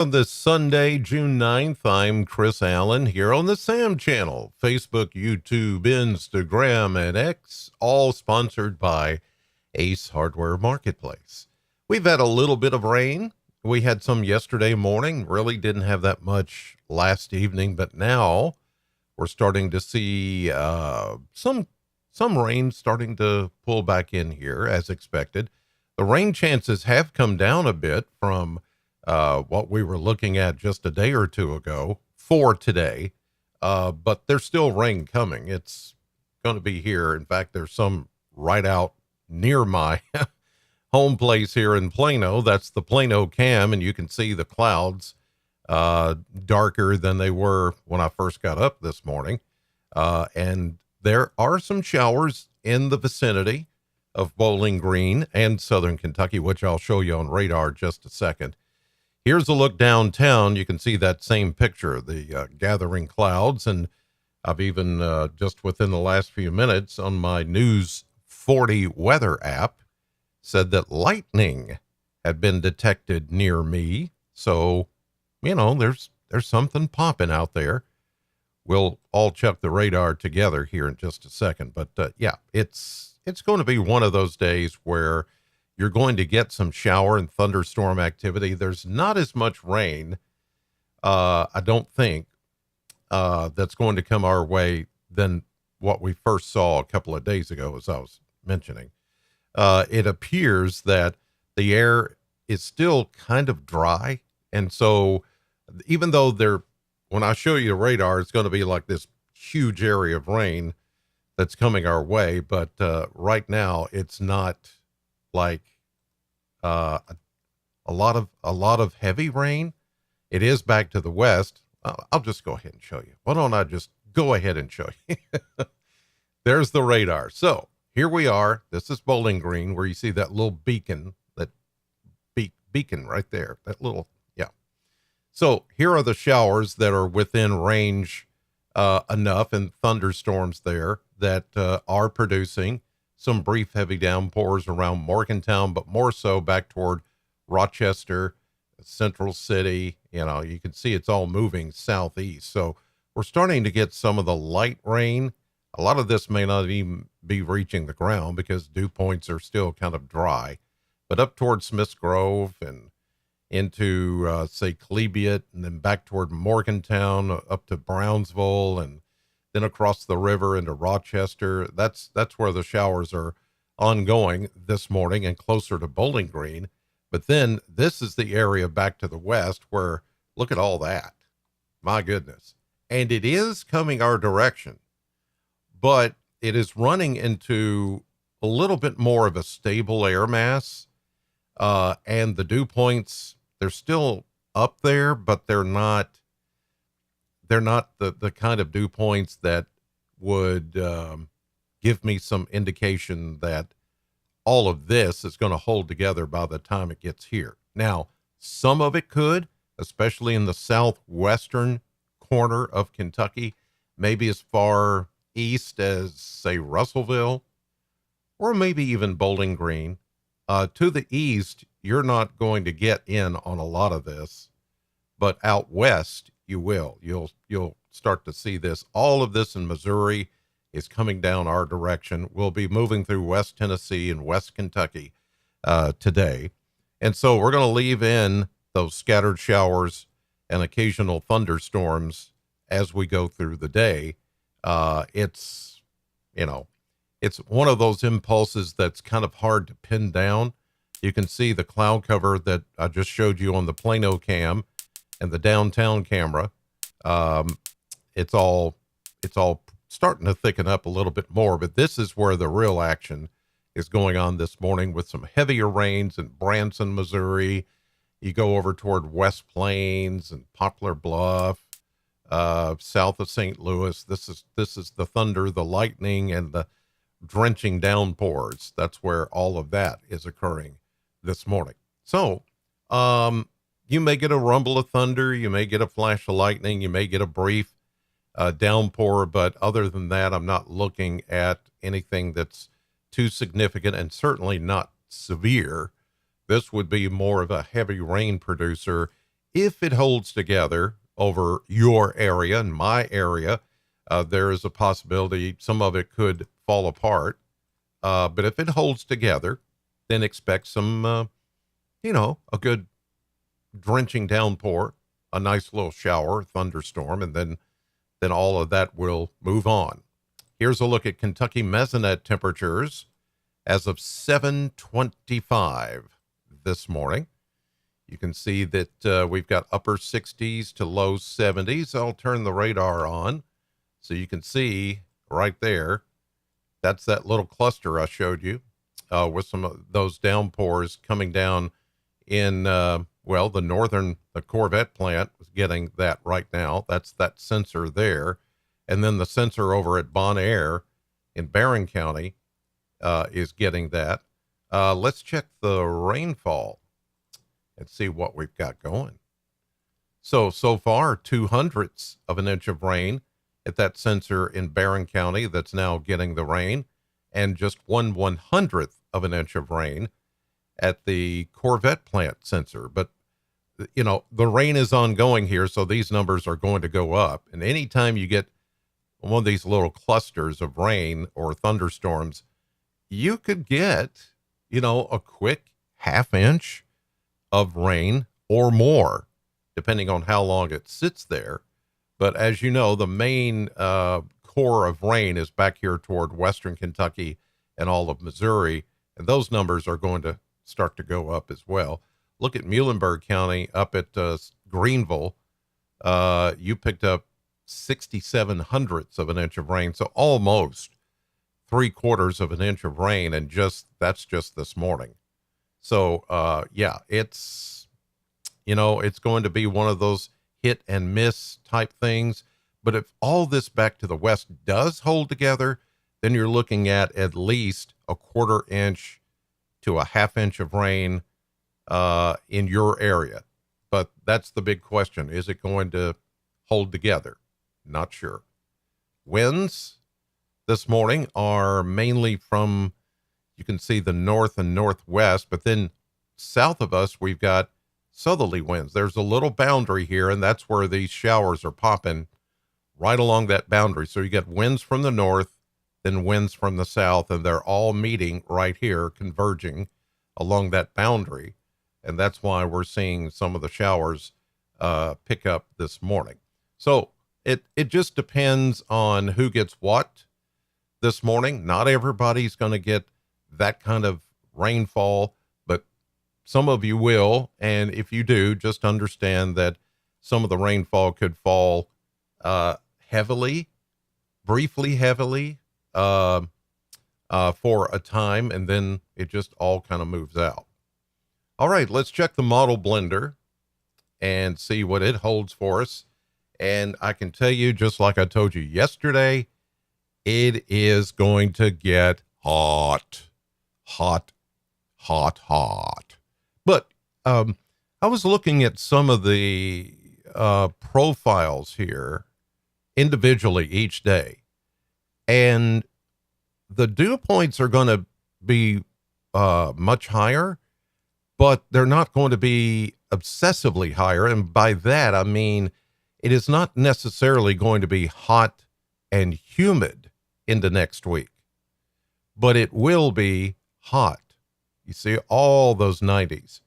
On this Sunday, June 9th, I'm Chris Allen here on the Sam channel, Facebook, YouTube, Instagram, and X, all sponsored by Ace Hardware Marketplace. We've had a little bit of rain. We had some yesterday morning, really didn't have that much last evening, but now we're starting to see some rain starting to pull back in here as expected. The rain chances have come down a bit from what we were looking at just a day or two ago for today. But there's still rain coming. It's going to be here. In fact, there's some right out near my home place here in Plano. That's the Plano cam, and you can see the clouds darker than they were when I first got up this morning. And there are some showers in the vicinity of Bowling Green and Southern Kentucky, which I'll show you on radar just a second. Here's a look downtown. You can see that same picture, the gathering clouds. And I've even just within the last few minutes on my News 40 weather app said that lightning had been detected near me. So, you know, there's something popping out there. We'll all check the radar together here in just a second. But yeah, it's going to be one of those days where you're going to get some shower and thunderstorm activity. There's not as much rain, I don't think, that's going to come our way than what we first saw a couple of days ago, as I was mentioning. It appears that the air is still kind of dry. And so even though when I show you the radar, it's going to be like this huge area of rain that's coming our way. But right now, it's not like a lot of heavy rain. It is back to the west. I'll just go ahead and show you. Why don't I just go ahead and show you? There's the radar. So here we are. This is Bowling Green, where you see that little beacon, that beacon right there. That little, yeah. So here are the showers that are within range enough, and thunderstorms there that are producing some brief heavy downpours around Morgantown, but more so back toward Rochester, Central City. You know, you can see it's all moving southeast. So we're starting to get some of the light rain. A lot of this may not even be reaching the ground because dew points are still kind of dry, but up toward Smiths Grove and into, say, Klebiet, and then back toward Morgantown, up to Brownsville, and then across the river into Rochester. That's where the showers are ongoing this morning and closer to Bowling Green. But then this is the area back to the west where, look at all that. My goodness. And it is coming our direction, but it is running into a little bit more of a stable air mass. And the dew points, they're still up there, but they're not the kind of dew points that would give me some indication that all of this is going to hold together by the time it gets here. Now, some of it could, especially in the southwestern corner of Kentucky, maybe as far east as, say, Russellville, or maybe even Bowling Green. To the east, you're not going to get in on a lot of this, but out west, you will. You'll start to see this. All of this in Missouri is coming down our direction. We'll be moving through West Tennessee and West Kentucky today. And so we're going to leave in those scattered showers and occasional thunderstorms as we go through the day. It's one of those impulses that's kind of hard to pin down. You can see the cloud cover that I just showed you on the Plano cam and the downtown camera. It's all starting to thicken up a little bit more, but this is where the real action is going on this morning with some heavier rains in Branson, Missouri. You go over toward West Plains and Poplar Bluff, south of St. Louis. This is the thunder, the lightning, and the drenching downpours. That's where all of that is occurring this morning. So, you may get a rumble of thunder. You may get a flash of lightning. You may get a brief downpour, but other than that, I'm not looking at anything that's too significant and certainly not severe. This would be more of a heavy rain producer if it holds together over your area and my area, there is a possibility some of it could fall apart. But if it holds together, then expect some, a good drenching downpour, a nice little shower, thunderstorm, and then all of that will move on. Here's a look at Kentucky mesonet temperatures as of 7:25 this morning. You can see that we've got upper 60s to low 70s. I'll turn the radar on so you can see right there. That's that little cluster I showed you with some of those downpours coming down in, the Corvette plant is getting that right now. That's that sensor there. And then the sensor over at Bon Air in Barron County is getting that. Let's check the rainfall and see what we've got going. So far, 2/100ths of an inch of rain at that sensor in Barron County that's now getting the rain, and just 1/100th of an inch of rain at the Corvette plant sensor. But, the rain is ongoing here, so these numbers are going to go up. And anytime you get one of these little clusters of rain or thunderstorms, you could get, a quick half inch of rain or more, depending on how long it sits there. But as you know, the main core of rain is back here toward western Kentucky and all of Missouri, and those numbers are going to start to go up as well. Look at Muhlenberg County up at Greenville. You picked up 67/100ths of an inch of rain, so almost 3/4 of an inch of rain, and that's just this morning. So it's it's going to be one of those hit and miss type things. But if all this back to the west does hold together, then you're looking at least a 1/4 inch to a half inch of rain in your area. But that's the big question. Is it going to hold together? Not sure. Winds this morning are mainly from, you can see the north and northwest, but then south of us, we've got southerly winds. There's a little boundary here, and that's where these showers are popping right along that boundary. So you get winds from the north, then winds from the south, and they're all meeting right here, converging along that boundary. And that's why we're seeing some of the showers pick up this morning. So it just depends on who gets what this morning. Not everybody's going to get that kind of rainfall, but some of you will. And if you do, just understand that some of the rainfall could fall heavily, briefly heavily, for a time, and then it just all kind of moves out. All right, let's check the model blender and see what it holds for us. And I can tell you, just like I told you yesterday, it is going to get hot. But I was looking at some of the profiles here individually each day, and the dew points are going to be much higher, but they're not going to be obsessively higher. And by that, I mean, it is not necessarily going to be hot and humid into next week, but it will be hot. You see all those 90s,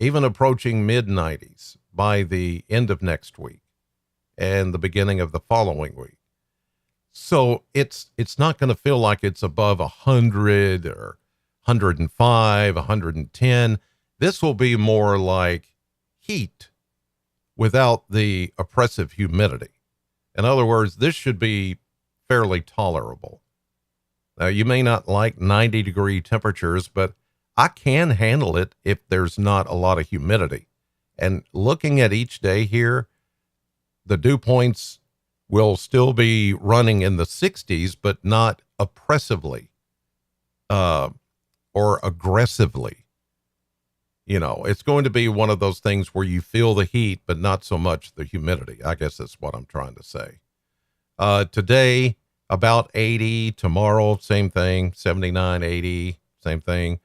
even approaching mid 90s by the end of next week and the beginning of the following week. So it's not going to feel like it's above 100 or 105, 110. This will be more like heat without the oppressive humidity. In other words, this should be fairly tolerable. Now, you may not like 90-degree temperatures, but I can handle it if there's not a lot of humidity. And looking at each day here, the dew points will still be running in the 60s, but not oppressively or aggressively. It's going to be one of those things where you feel the heat, but not so much the humidity. I guess that's what I'm trying to say. Today, about 80. Tomorrow, same thing, 79, 80, same thing.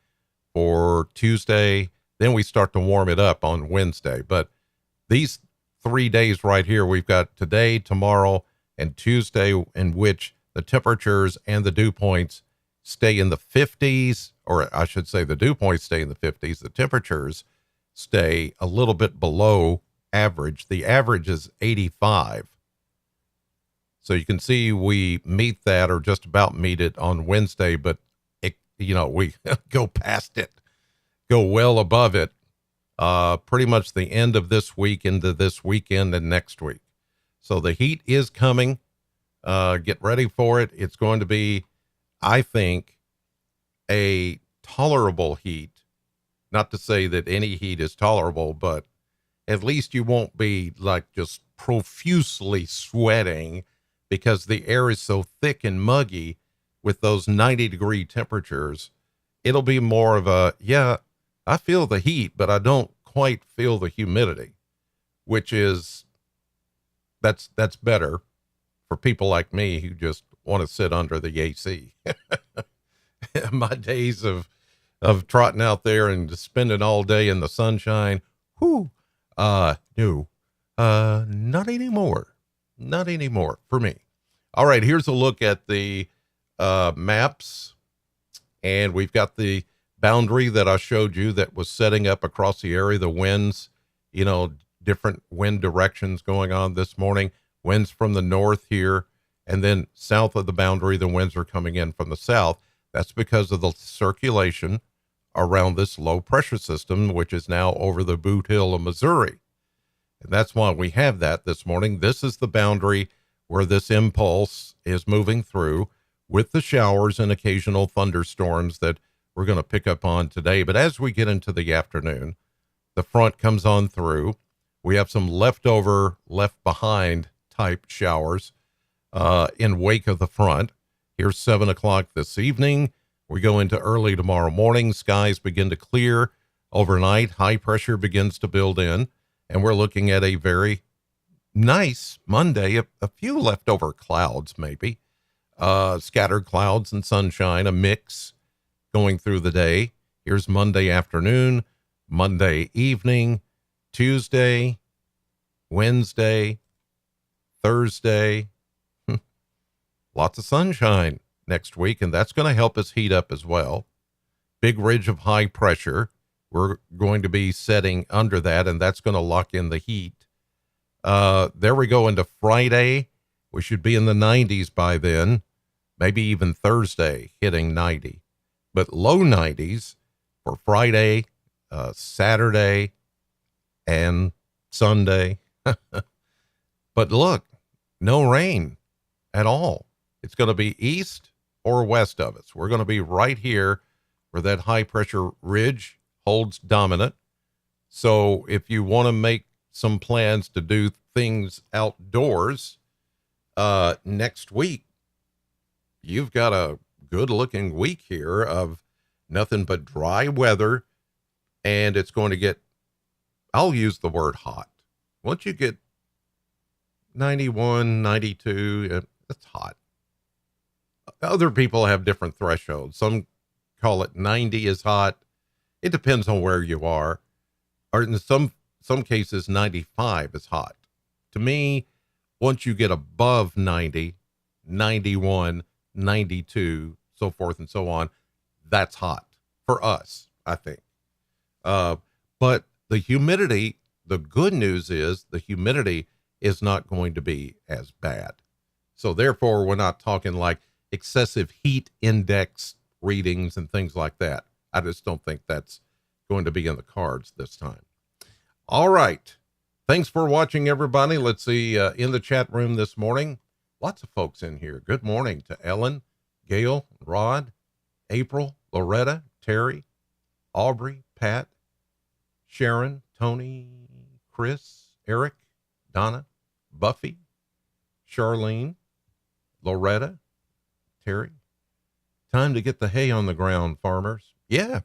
For Tuesday, then we start to warm it up on Wednesday. But these 3 days right here, we've got today, tomorrow, and Tuesday, in which the temperatures and the dew points stay in the 50s, or I should say the dew points stay in the 50s. The temperatures stay a little bit below average. The average is 85. So you can see we meet that, or just about meet it, on Wednesday, but we go past it, go well above it, pretty much the end of this week into this weekend and next week. So the heat is coming. Get ready for it. It's going to be, I think, a tolerable heat. Not to say that any heat is tolerable, but at least you won't be like just profusely sweating, because the air is so thick and muggy with those 90-degree temperatures. It'll be more of a, yeah, I feel the heat, but I don't quite feel the humidity, which is, that's better for people like me who just want to sit under the AC. My days of trotting out there and just spending all day in the sunshine, not anymore. Not anymore for me. All right, here's a look at the maps, and we've got the boundary that I showed you that was setting up across the area. The winds, different wind directions going on this morning. Winds from the north here, and then south of the boundary, the winds are coming in from the south. That's because of the circulation around this low pressure system, which is now over the Boot Hill of Missouri. And that's why we have that this morning. This is the boundary where this impulse is moving through, with the showers and occasional thunderstorms that we're going to pick up on today. But as we get into the afternoon, the front comes on through. We have some left behind type showers in wake of the front. Here's 7 o'clock this evening. We go into early tomorrow morning. Skies begin to clear overnight. High pressure begins to build in, and we're looking at a very nice Monday. A few leftover clouds, maybe scattered clouds and sunshine, a mix going through the day. Here's Monday afternoon, Monday evening, Tuesday, Wednesday, Thursday. Lots of sunshine next week, and that's going to help us heat up as well. Big ridge of high pressure. We're going to be setting under that, and that's going to lock in the heat. There we go into Friday. We should be in the 90s by then, maybe even Thursday hitting 90, but low 90s for Friday, Saturday, and Sunday. But look, no rain at all. It's going to be east or west of us. We're going to be right here where that high pressure ridge holds dominant. So if you want to make some plans to do things outdoors next week, you've got a good looking week here of nothing but dry weather, and it's going to get, I'll use the word hot. Once you get 91, 92, it's hot. Other people have different thresholds. Some call it 90 is hot. It depends on where you are. Or in some cases, 95 is hot. To me, once you get above 90, 91, 92, so forth and so on, that's hot for us, I think. But the humidity, the good news is the humidity is not going to be as bad. So therefore, we're not talking like excessive heat index readings and things like that. I just don't think that's going to be in the cards this time. All right. Thanks for watching, everybody. Let's see, in the chat room this morning, lots of folks in here. Good morning to Ellen, Gail, Rod, April, Loretta, Terry, Aubrey, Pat, Sharon, Tony, Chris, Eric, Donna, Buffy, Charlene, Loretta, Terry. Time to get the hay on the ground, farmers. Yeah.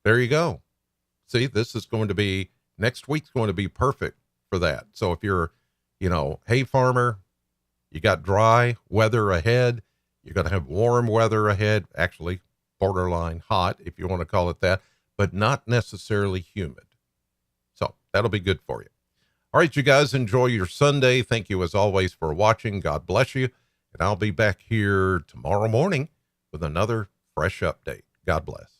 There you go. See, this is going to be, next week's going to be perfect for that. So if you're, hay farmer, you got dry weather ahead. You're going to have warm weather ahead, actually borderline hot, if you want to call it that, but not necessarily humid. So That'll be good for you. All right, you guys, enjoy your Sunday. Thank you as always for watching. God bless you. And I'll be back here tomorrow morning with another fresh update. God bless.